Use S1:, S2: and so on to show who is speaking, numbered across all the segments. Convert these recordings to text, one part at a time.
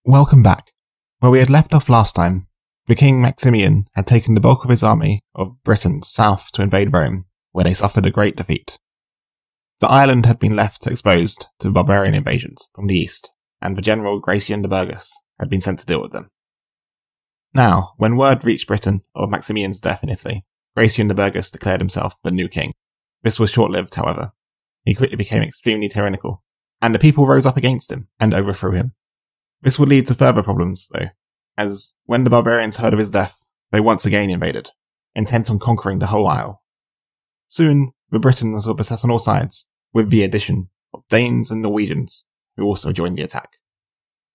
S1: Welcome back. Where we had left off last time, the King Maximian had taken the bulk of his army of Britain south to invade Rome, where they suffered a great defeat. The island had been left exposed to barbarian invasions from the east, and the general Gratian de Burgos had been sent to deal with them. Now, when word reached Britain of Maximian's death in Italy, Gratian de Burgos declared himself the new king. This was short-lived, however. He quickly became extremely tyrannical, and the people rose up against him and overthrew him. This would lead to further problems, though, as when the barbarians heard of his death, they once again invaded, intent on conquering the whole isle. Soon, the Britons were beset on all sides, with the addition of Danes and Norwegians, who also joined the attack.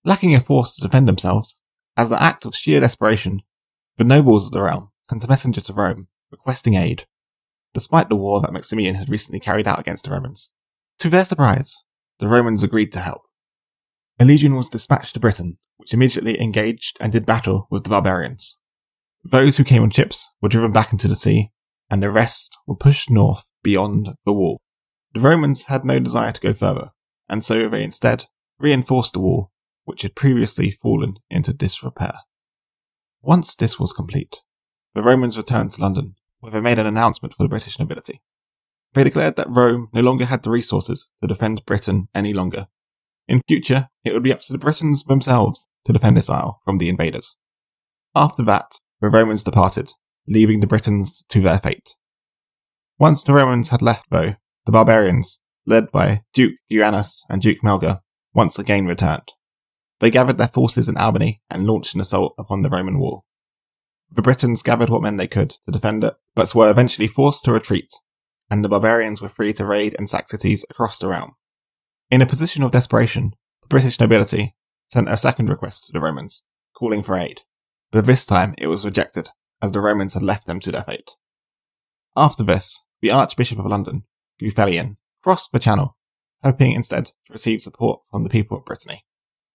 S1: Lacking a force to defend themselves, as an act of sheer desperation, the nobles of the realm sent a messenger to Rome, requesting aid, despite the war that Maximian had recently carried out against the Romans. To their surprise, the Romans agreed to help. A legion was dispatched to Britain, which immediately engaged and did battle with the barbarians. Those who came on ships were driven back into the sea, and the rest were pushed north beyond the wall. The Romans had no desire to go further, and so they instead reinforced the wall, which had previously fallen into disrepair. Once this was complete, the Romans returned to London, where they made an announcement for the British nobility. They declared that Rome no longer had the resources to defend Britain any longer. In future, it would be up to the Britons themselves to defend this isle from the invaders. After that, the Romans departed, leaving the Britons to their fate. Once the Romans had left, though, the barbarians, led by Duke Uranus and Duke Melgar, once again returned. They gathered their forces in Albany and launched an assault upon the Roman wall. The Britons gathered what men they could to defend it, but were eventually forced to retreat, and the barbarians were free to raid and sack cities across the realm. In a position of desperation, the British nobility sent a second request to the Romans, calling for aid, but this time it was rejected, as the Romans had left them to their fate. After this, the Archbishop of London, Geoffrey, crossed the Channel, hoping instead to receive support from the people of Brittany.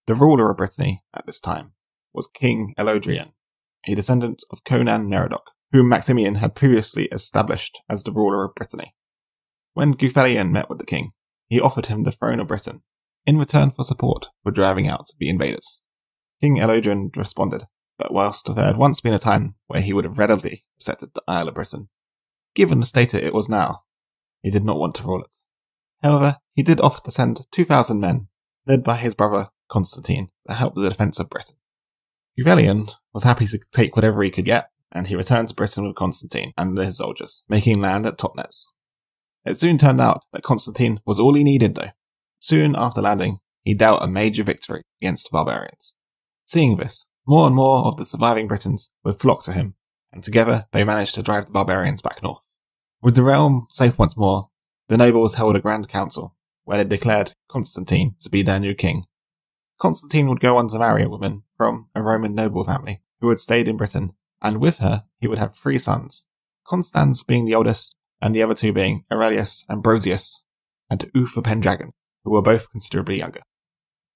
S1: The ruler of Brittany at this time was King Elodrian, a descendant of Conan Merodach, whom Maximian had previously established as the ruler of Brittany. When Geoffrey met with the king, he offered him the throne of Britain, in return for support for driving out the invaders. King Elodrian responded that whilst there had once been a time where he would have readily accepted the Isle of Britain, given the state it was now, he did not want to rule it. However, he did offer to send 2,000 men, led by his brother Constantine, to help the defence of Britain. Geoffrey was happy to take whatever he could get, and he returned to Britain with Constantine and his soldiers, making land at Totnes. It soon turned out that Constantine was all he needed, though. Soon after landing, he dealt a major victory against the barbarians. Seeing this, more and more of the surviving Britons would flock to him, and together they managed to drive the barbarians back north. With the realm safe once more, the nobles held a grand council, where they declared Constantine to be their new king. Constantine would go on to marry a woman from a Roman noble family who had stayed in Britain, and with her he would have 3 sons, Constans being the oldest, and the other 2 being Aurelius Ambrosius and Uther Pendragon, who were both considerably younger.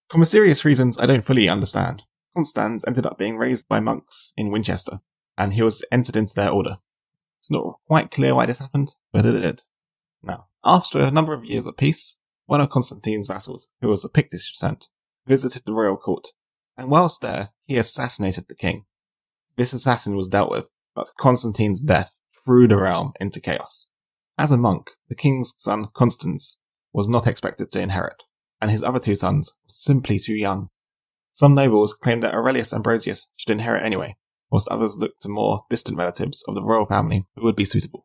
S1: For mysterious reasons I don't fully understand, Constans ended up being raised by monks in Winchester, and he was entered into their order. It's not quite clear why this happened, but it did. Now, after a number of years of peace, one of Constantine's vassals, who was of Pictish descent, visited the royal court, and whilst there, he assassinated the king. This assassin was dealt with, but Constantine's death threw the realm into chaos. As a monk, the king's son Constans was not expected to inherit, and his other 2 sons were simply too young. Some nobles claimed that Aurelius Ambrosius should inherit anyway, whilst others looked to more distant relatives of the royal family who would be suitable.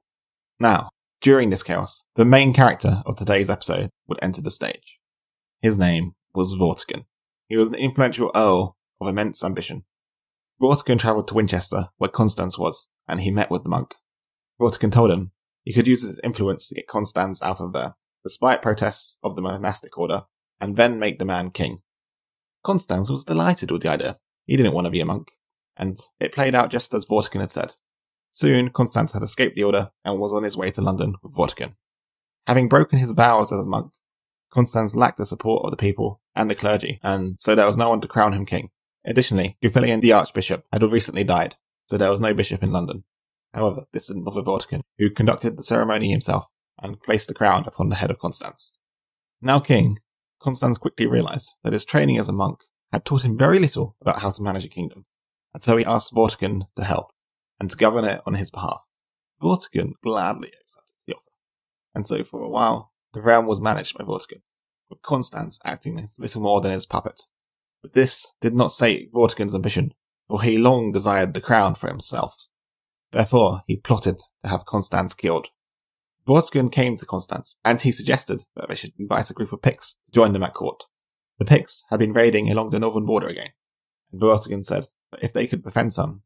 S1: Now, during this chaos, the main character of today's episode would enter the stage. His name was Vortigern. He was an influential earl of immense ambition. Vortigern travelled to Winchester, where Constans was, and he met with the monk. Vortigern told him he could use his influence to get Constans out of there, despite protests of the monastic order, and then make the man king. Constans was delighted with the idea. He didn't want to be a monk, and it played out just as Vortigern had said. Soon, Constans had escaped the order and was on his way to London with Vortigern. Having broken his vows as a monk, Constans lacked the support of the people and the clergy, and so there was no one to crown him king. Additionally, Geoffrey, the archbishop, had recently died, so there was no bishop in London. However, this didn't bother Vortigern, who conducted the ceremony himself and placed the crown upon the head of Constans. Now king, Constans quickly realised that his training as a monk had taught him very little about how to manage a kingdom, and so he asked Vortigern to help, and to govern it on his behalf. Vortigern gladly accepted the offer, and so for a while the realm was managed by Vortigern, with Constans acting as little more than his puppet. But this did not sate Vortigern's ambition, for he long desired the crown for himself. Therefore he plotted to have Constans killed. Vortigern came to Constans, and he suggested that they should invite a group of Picts to join them at court. The Picts had been raiding along the northern border again, and Vortigern said that if they could befriend some,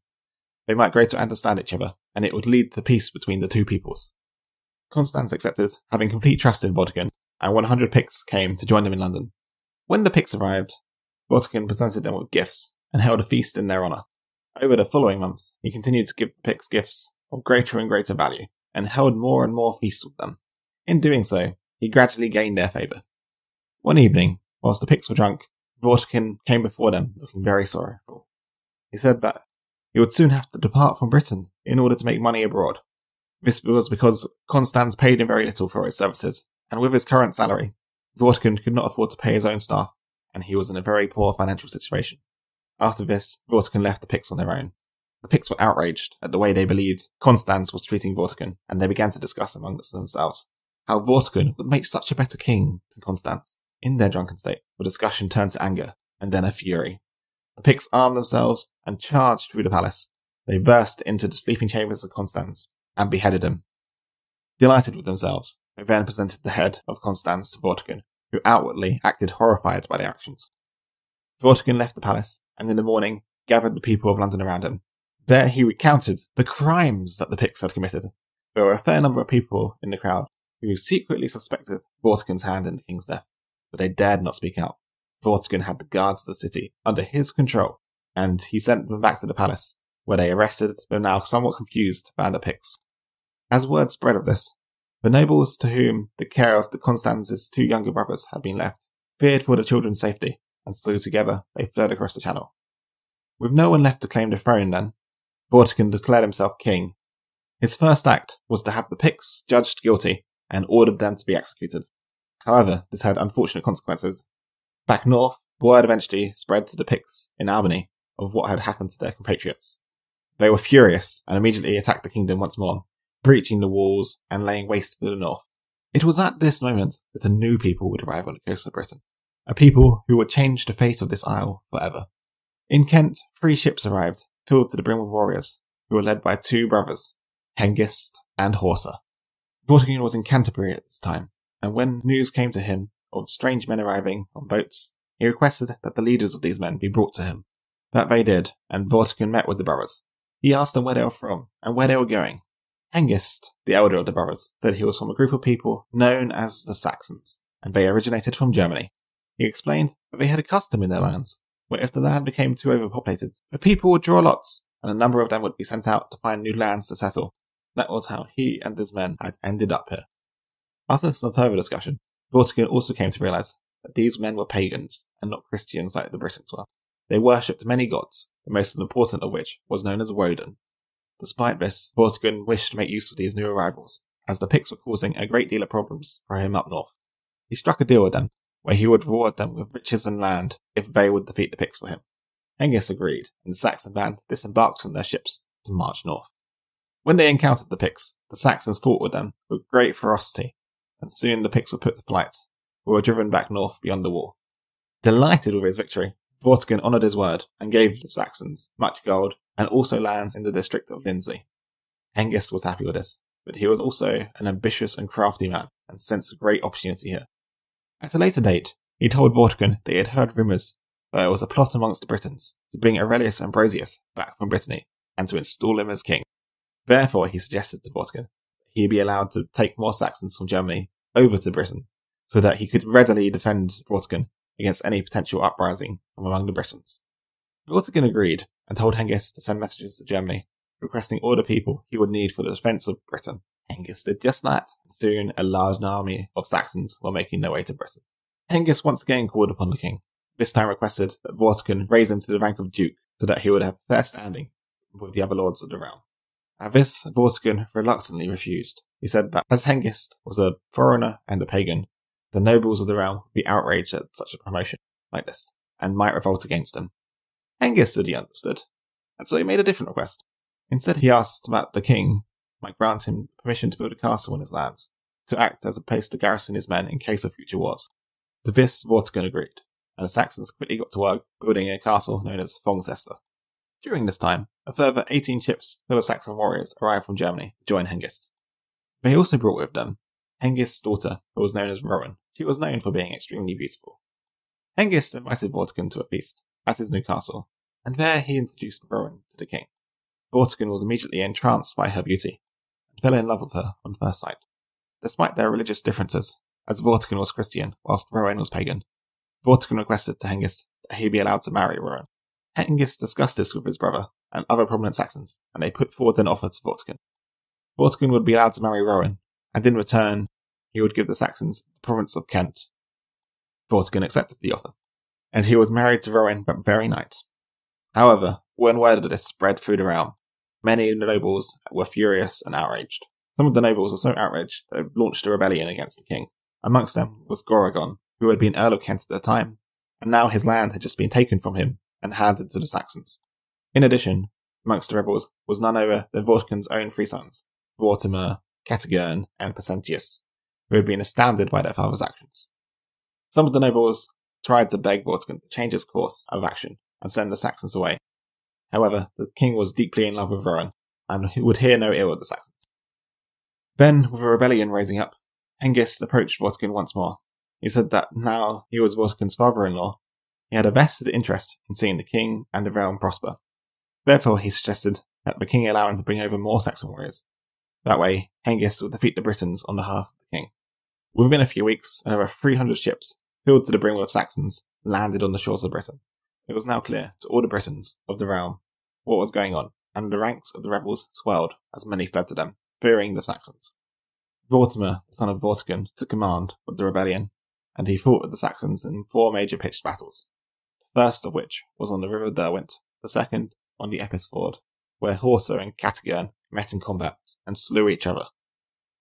S1: they might grow to understand each other, and it would lead to peace between the two peoples. Constans accepted, having complete trust in Vortigern, and 100 Picts came to join them in London. When the Picts arrived, Vortigern presented them with gifts, and held a feast in their honour. Over the following months, he continued to give the Picts gifts of greater and greater value, and held more and more feasts with them. In doing so, he gradually gained their favour. One evening, whilst the Picts were drunk, Vortigern came before them looking very sorrowful. He said that he would soon have to depart from Britain in order to make money abroad. This was because Constans paid him very little for his services, and with his current salary, Vortigern could not afford to pay his own staff, and he was in a very poor financial situation. After this, Vortigern left the Picts on their own. The Picts were outraged at the way they believed Constans was treating Vortigern, and they began to discuss amongst themselves how Vortigern would make such a better king than Constans. In their drunken state, the discussion turned to anger, and then a fury. The Picts armed themselves and charged through the palace. They burst into the sleeping chambers of Constans and beheaded him. Delighted with themselves, they then presented the head of Constans to Vortigern, who outwardly acted horrified by their actions. Vortigern left the palace, and in the morning gathered the people of London around him. There he recounted the crimes that the Picts had committed. There were a fair number of people in the crowd who secretly suspected Vortigern's hand in the king's death, but they dared not speak out. Vortigern had the guards of the city under his control, and he sent them back to the palace, where they arrested the now somewhat confused band of Picts. As word spread of this, the nobles to whom the care of Constance's two younger brothers had been left feared for the children's safety, and so together they fled across the channel. With no one left to claim the throne then, Vortigern declared himself king. His first act was to have the Picts judged guilty and ordered them to be executed. However, this had unfortunate consequences. Back north, word eventually spread to the Picts in Albany of what had happened to their compatriots. They were furious and immediately attacked the kingdom once more, breaching the walls and laying waste to the north. It was at this moment that a new people would arrive on the coast of Britain, a people who would change the fate of this isle forever. In Kent, 3 ships arrived, filled to the brim with warriors, who were led by 2 brothers, Hengist and Horsa. Vortigern was in Canterbury at this time, and when news came to him of strange men arriving on boats, he requested that the leaders of these men be brought to him. That they did, and Vortigern met with the brothers. He asked them where they were from, and where they were going. Hengist, the elder of the brothers, said he was from a group of people known as the Saxons, and they originated from Germany. He explained that they had a custom in their lands, where if the land became too overpopulated, the people would draw lots, and a number of them would be sent out to find new lands to settle. That was how he and his men had ended up here. After some further discussion, Vortigern also came to realise that these men were pagans, and not Christians like the Britons were. They worshipped many gods, the most important of which was known as Woden. Despite this, Vortigern wished to make use of these new arrivals, as the Picts were causing a great deal of problems for him up north. He struck a deal with them, where he would reward them with riches and land if they would defeat the Picts for him. Hengist agreed, and the Saxon band disembarked from their ships to march north. When they encountered the Picts, the Saxons fought with them with great ferocity, and soon the Picts were put to flight, who were driven back north beyond the wall. Delighted with his victory, Vortigern honoured his word and gave the Saxons much gold and also lands in the district of Lindsey. Hengist was happy with this, but he was also an ambitious and crafty man and sensed a great opportunity here. At a later date, he told Vortigern that he had heard rumours that there was a plot amongst the Britons to bring Aurelius Ambrosius back from Brittany and to install him as king. Therefore, he suggested to Vortigern that he be allowed to take more Saxons from Germany over to Britain, so that he could readily defend Vortigern against any potential uprising from among the Britons. Vortigern agreed and told Hengist to send messages to Germany, requesting all the people he would need for the defence of Britain. Hengist did just that, and soon a large army of Saxons were making their way to Britain. Hengist once again called upon the king, this time requested that Vortigern raise him to the rank of duke, so that he would have fair standing with the other lords of the realm. At this, Vortigern reluctantly refused. He said that as Hengist was a foreigner and a pagan, the nobles of the realm would be outraged at such a promotion like this. and might revolt against him. Hengist said he understood, and so he made a different request. Instead, he asked that the king might grant him permission to build a castle on his lands, to act as a place to garrison his men in case of future wars. To this, Vortigern agreed, and the Saxons quickly got to work building a castle known as Hengist. During this time, a further 18 ships full of Saxon warriors arrived from Germany to join Hengist. They also brought with them Hengist's daughter, who was known as Rowan. She was known for being extremely beautiful. Hengist invited Vortigern to a feast at his new castle, and there he introduced Rowan to the king. Vortigern was immediately entranced by her beauty, and fell in love with her on first sight. Despite their religious differences, as Vortigern was Christian whilst Rowan was pagan, Vortigern requested to Hengist that he be allowed to marry Rowan. Hengist discussed this with his brother and other prominent Saxons, and they put forward an offer to Vortigern. Vortigern would be allowed to marry Rowan, and in return, he would give the Saxons the province of Kent. Vortigern accepted the offer, and he was married to Rowan that very night. However, when word of this spread through the realm, many of the nobles were furious and outraged. Some of the nobles were so outraged that they launched a rebellion against the king. Amongst them was Vortigern, who had been Earl of Kent at the time, and now his land had just been taken from him and handed to the Saxons. In addition, amongst the rebels was none other than Vortigern's own three sons, Vortimer, Vortigern, and Pesentius, who had been astounded by their father's actions. Some of the nobles tried to beg Vortigern to change his course of action and send the Saxons away. However, the king was deeply in love with Rowan, and would hear no ill of the Saxons. Then, with a rebellion raising up, Hengist approached Vortigern once more. He said that now he was Vortigern's father-in-law, he had a vested interest in seeing the king and the realm prosper. Therefore, he suggested that the king allow him to bring over more Saxon warriors. That way, Hengist would defeat the Britons on behalf of the king. Within a few weeks, over 300 ships, filled to the brim with Saxons, landed on the shores of Britain. It was now clear to all the Britons of the realm what was going on, and the ranks of the rebels swelled as many fled to them, fearing the Saxons. Vortimer, the son of Vortigern, took command of the rebellion, and he fought with the Saxons in 4 major pitched battles. The first of which was on the river Derwent, the second on the Epis Ford, where Horsa and Vortigern met in combat and slew each other.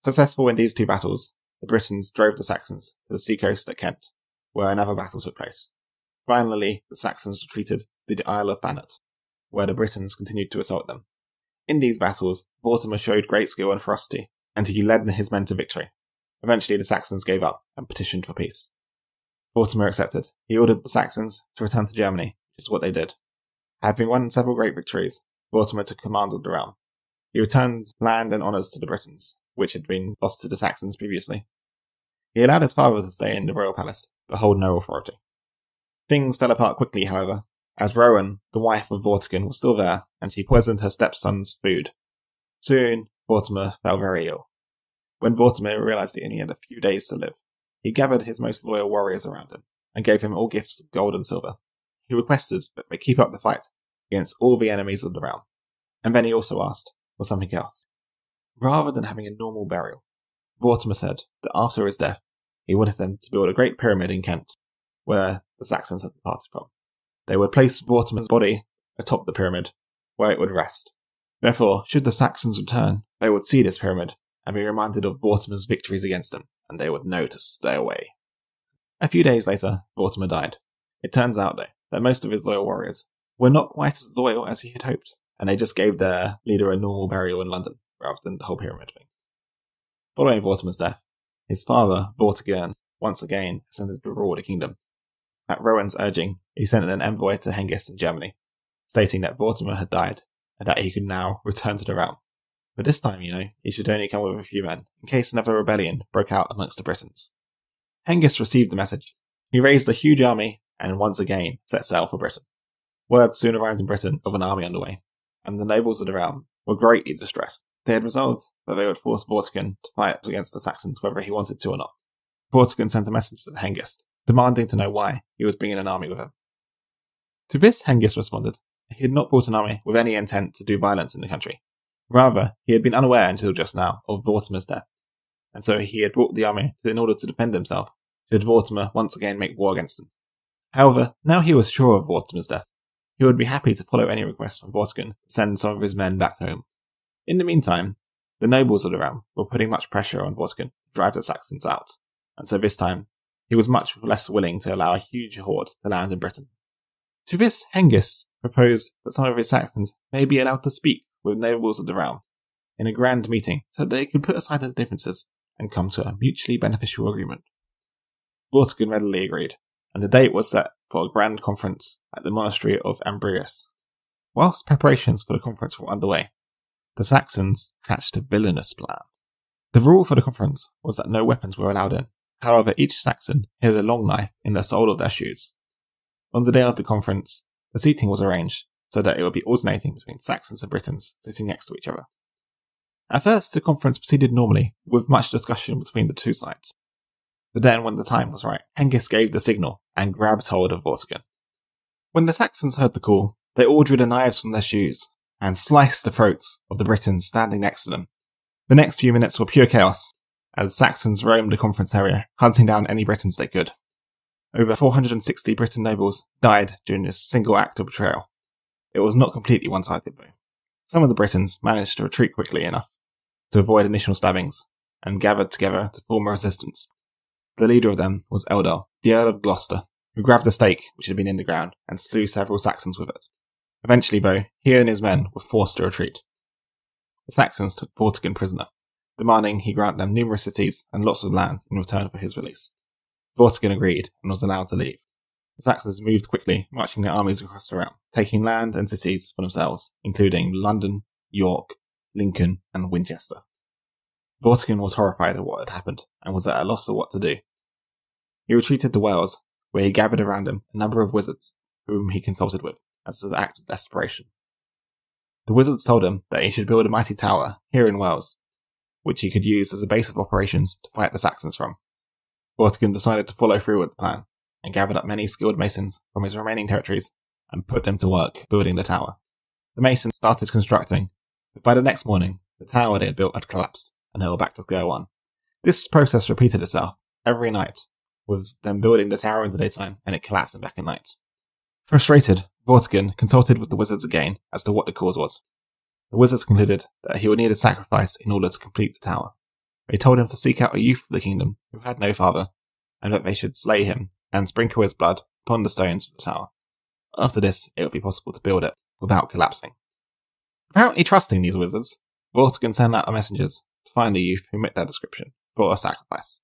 S1: Successful in these 2 battles, the Britons drove the Saxons to the seacoast at Kent, where another battle took place. Finally, the Saxons retreated to the Isle of Thanet, where the Britons continued to assault them. In these battles, Vortimer showed great skill and ferocity, and he led his men to victory. Eventually, the Saxons gave up and petitioned for peace. Vortimer accepted. He ordered the Saxons to return to Germany, which is what they did. Having won several great victories, Vortimer took command of the realm. He returned land and honours to the Britons, which had been lost to the Saxons previously. He allowed his father to stay in the royal palace, but hold no authority. Things fell apart quickly, however, as Rowan, the wife of Vortigern, was still there, and she poisoned her stepson's food. Soon, Vortimer fell very ill. When Vortimer realised he only had a few days to live, he gathered his most loyal warriors around him, and gave him all gifts of gold and silver. He requested that they keep up the fight against all the enemies of the realm, and then he also asked for something else. Rather than having a normal burial, Vortimer said that after his death, he wanted them to build a great pyramid in Kent, where the Saxons had departed from. They would place Vortimer's body atop the pyramid, where it would rest. Therefore, should the Saxons return, they would see this pyramid and be reminded of Vortimer's victories against them, and they would know to stay away. A few days later, Vortimer died. It turns out, though, that most of his loyal warriors were not quite as loyal as he had hoped, and they just gave their leader a normal burial in London, rather than the whole pyramid thing. Following Vortimer's death, his father, Vortigern, once again ascended to rule the kingdom. At Rowan's urging, he sent an envoy to Hengist in Germany, stating that Vortimer had died, and that he could now return to the realm. But this time, he should only come with a few men, in case another rebellion broke out amongst the Britons. Hengist received the message. He raised a huge army, and once again set sail for Britain. Word soon arrived in Britain of an army underway, and the nobles of the realm were greatly distressed. They had resolved that they would force Vortigern to fight against the Saxons whether he wanted to or not. Vortigern sent a message to Hengist, demanding to know why he was bringing an army with him. To this, Hengist responded that he had not brought an army with any intent to do violence in the country. Rather, he had been unaware until just now of Vortimer's death, and so he had brought the army in order to defend himself should Vortimer once again make war against him. However, now he was sure of Vortimer's death, he would be happy to follow any request from Vortigern to send some of his men back home. In the meantime, the nobles of the realm were putting much pressure on Vortigern to drive the Saxons out, and so this time, he was much less willing to allow a huge horde to land in Britain. To this, Hengist proposed that some of his Saxons may be allowed to speak with nobles of the realm in a grand meeting so that they could put aside their differences and come to a mutually beneficial agreement. Vortigern readily agreed, and the date was set for a grand conference at the monastery of Ambrius. Whilst preparations for the conference were underway, the Saxons hatched a villainous plan. The rule for the conference was that no weapons were allowed in. However, each Saxon hid a long knife in the sole of their shoes. On the day of the conference, the seating was arranged so that it would be alternating between Saxons and Britons sitting next to each other. At first, the conference proceeded normally, with much discussion between the two sides. But then, when the time was right, Hengist gave the signal and grabbed hold of Vortigern. When the Saxons heard the call, they all drew the knives from their shoes and sliced the throats of the Britons standing next to them. The next few minutes were pure chaos, as Saxons roamed the conference area, hunting down any Britons they could. Over 460 Briton nobles died during this single act of betrayal. It was not completely one-sided though. Some of the Britons managed to retreat quickly enough to avoid initial stabbings, and gathered together to form a resistance. The leader of them was Eldar, the Earl of Gloucester, who grabbed a stake which had been in the ground and slew several Saxons with it. Eventually though, he and his men were forced to retreat. The Saxons took Vortigern prisoner, demanding he grant them numerous cities and lots of land in return for his release. Vortigern agreed and was allowed to leave. The Saxons moved quickly, marching their armies across the realm, taking land and cities for themselves, including London, York, Lincoln, and Winchester. Vortigern was horrified at what had happened, and was at a loss of what to do. He retreated to Wales, where he gathered around him a number of wizards, whom he consulted with, as an act of desperation. The wizards told him that he should build a mighty tower here in Wales, which he could use as a base of operations to fight the Saxons from. Vortigern decided to follow through with the plan, and gathered up many skilled masons from his remaining territories, and put them to work building the tower. The masons started constructing, but by the next morning, the tower they had built had collapsed, and they were back to square one. This process repeated itself every night, with them building the tower in the daytime, and it collapsing back at night. Frustrated, Vortigern consulted with the wizards again as to what the cause was. The wizards concluded that he would need a sacrifice in order to complete the tower. They told him to seek out a youth of the kingdom who had no father, and that they should slay him and sprinkle his blood upon the stones of the tower. After this, it would be possible to build it without collapsing. Apparently trusting these wizards, Vortigern sent out messengers to find a youth who met their description for a sacrifice.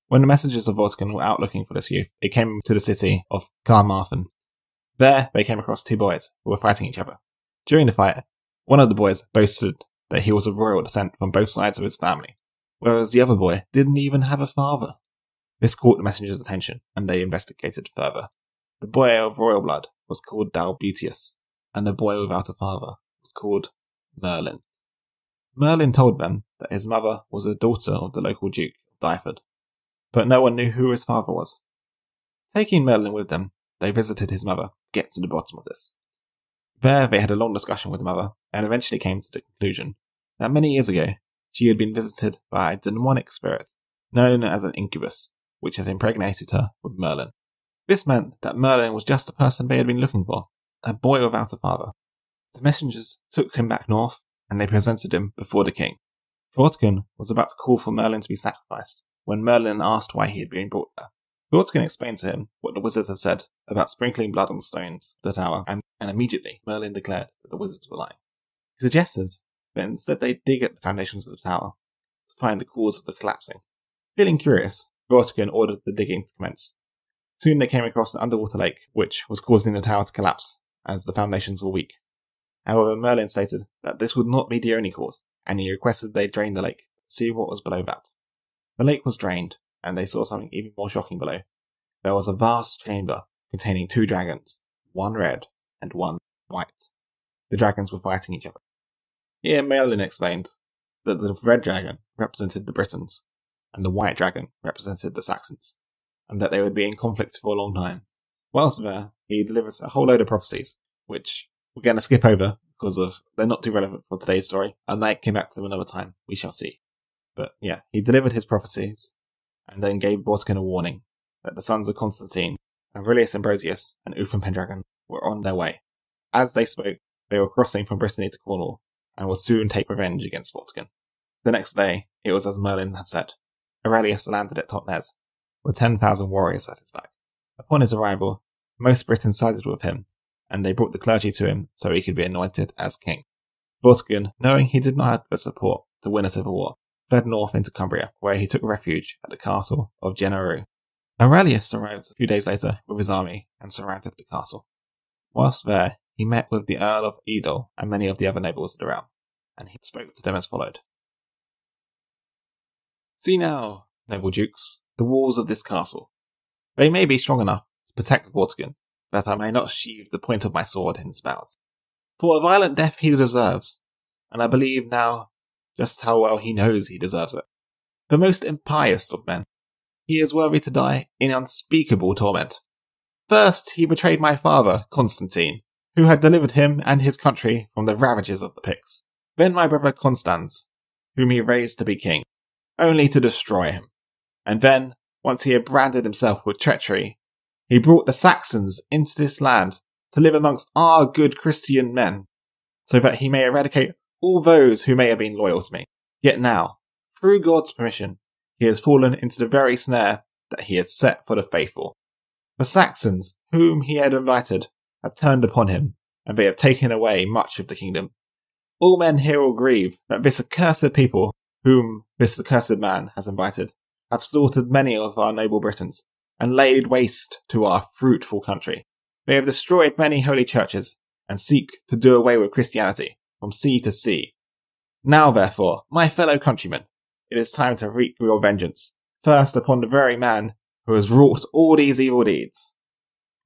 S1: When the messengers of Vortigern were out looking for this youth, they came to the city of Carmarthen. There, they came across two boys who were fighting each other. During the fight, one of the boys boasted that he was of royal descent from both sides of his family, whereas the other boy didn't even have a father. This caught the messengers' attention, and they investigated further. The boy of royal blood was called Dalbutius, and the boy without a father was called Merlin. Merlin told them that his mother was a daughter of the local Duke of Dyfed, but no one knew who his father was. Taking Merlin with them, they visited his mother to get to the bottom of this. There they had a long discussion with the mother, and eventually came to the conclusion that many years ago she had been visited by a demonic spirit known as an incubus, which had impregnated her with Merlin. This meant that Merlin was just the person they had been looking for, a boy without a father. The messengers took him back north, and they presented him before the king. Vortigern was about to call for Merlin to be sacrificed, when Merlin asked why he had been brought there. Vortigern explained to him what the wizards had said about sprinkling blood on the stones of the tower, and immediately Merlin declared that the wizards were lying. He suggested that instead they dig at the foundations of the tower to find the cause of the collapsing. Feeling curious, Vortigern ordered the digging to commence. Soon they came across an underwater lake, which was causing the tower to collapse, as the foundations were weak. However, Merlin stated that this would not be the only cause, and he requested they drain the lake to see what was below that. The lake was drained, and they saw something even more shocking below. There was a vast chamber containing two dragons, one red and one white. The dragons were fighting each other. Here Merlin explained that the red dragon represented the Britons, and the white dragon represented the Saxons, and that they would be in conflict for a long time. Whilst there, he delivered a whole load of prophecies, which we're going to skip over because they're not too relevant for today's story. I might come back to them another time, we shall see. But yeah, he delivered his prophecies, and then gave Vortigern a warning that the sons of Constantine, Aurelius Ambrosius, and Uther Pendragon were on their way. As they spoke, they were crossing from Brittany to Cornwall, and would soon take revenge against Vortigern. The next day, it was as Merlin had said. Aurelius landed at Totnes, with 10,000 warriors at his back. Upon his arrival, most Britons sided with him, and they brought the clergy to him so he could be anointed as king. Vortigern, knowing he did not have the support to win a civil war, fled north into Cumbria, where he took refuge at the castle of Generu. Aurelius arrived a few days later with his army and surrounded the castle. Whilst there, he met with the Earl of Edel and many of the other nobles of the realm, and he spoke to them as followed. See now, noble dukes, the walls of this castle. They may be strong enough to protect Vortigern, that I may not sheathe the point of my sword in his bows. For a violent death he deserves, and I believe now just how well he knows he deserves it. The most impious of men, he is worthy to die in unspeakable torment. First, he betrayed my father, Constantine, who had delivered him and his country from the ravages of the Picts. Then my brother Constans, whom he raised to be king, only to destroy him. And then, once he had branded himself with treachery, he brought the Saxons into this land to live amongst our good Christian men, so that he may eradicate all those who may have been loyal to me. Yet now, through God's permission, he has fallen into the very snare that he had set for the faithful. The Saxons, whom he had invited, have turned upon him, and they have taken away much of the kingdom. All men here will grieve that this accursed people, whom this accursed man has invited, have slaughtered many of our noble Britons, and laid waste to our fruitful country. They have destroyed many holy churches, and seek to do away with Christianity from sea to sea. Now, therefore, my fellow countrymen, it is time to wreak your vengeance, first upon the very man who has wrought all these evil deeds.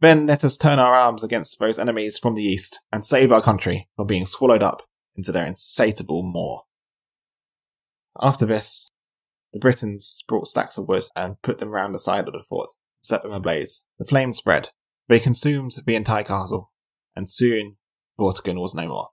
S1: Then let us turn our arms against those enemies from the east, and save our country from being swallowed up into their insatiable maw. After this, the Britons brought stacks of wood and put them round the side of the fort, set them ablaze. The flames spread. They consumed the entire castle, and soon Vortigern was no more.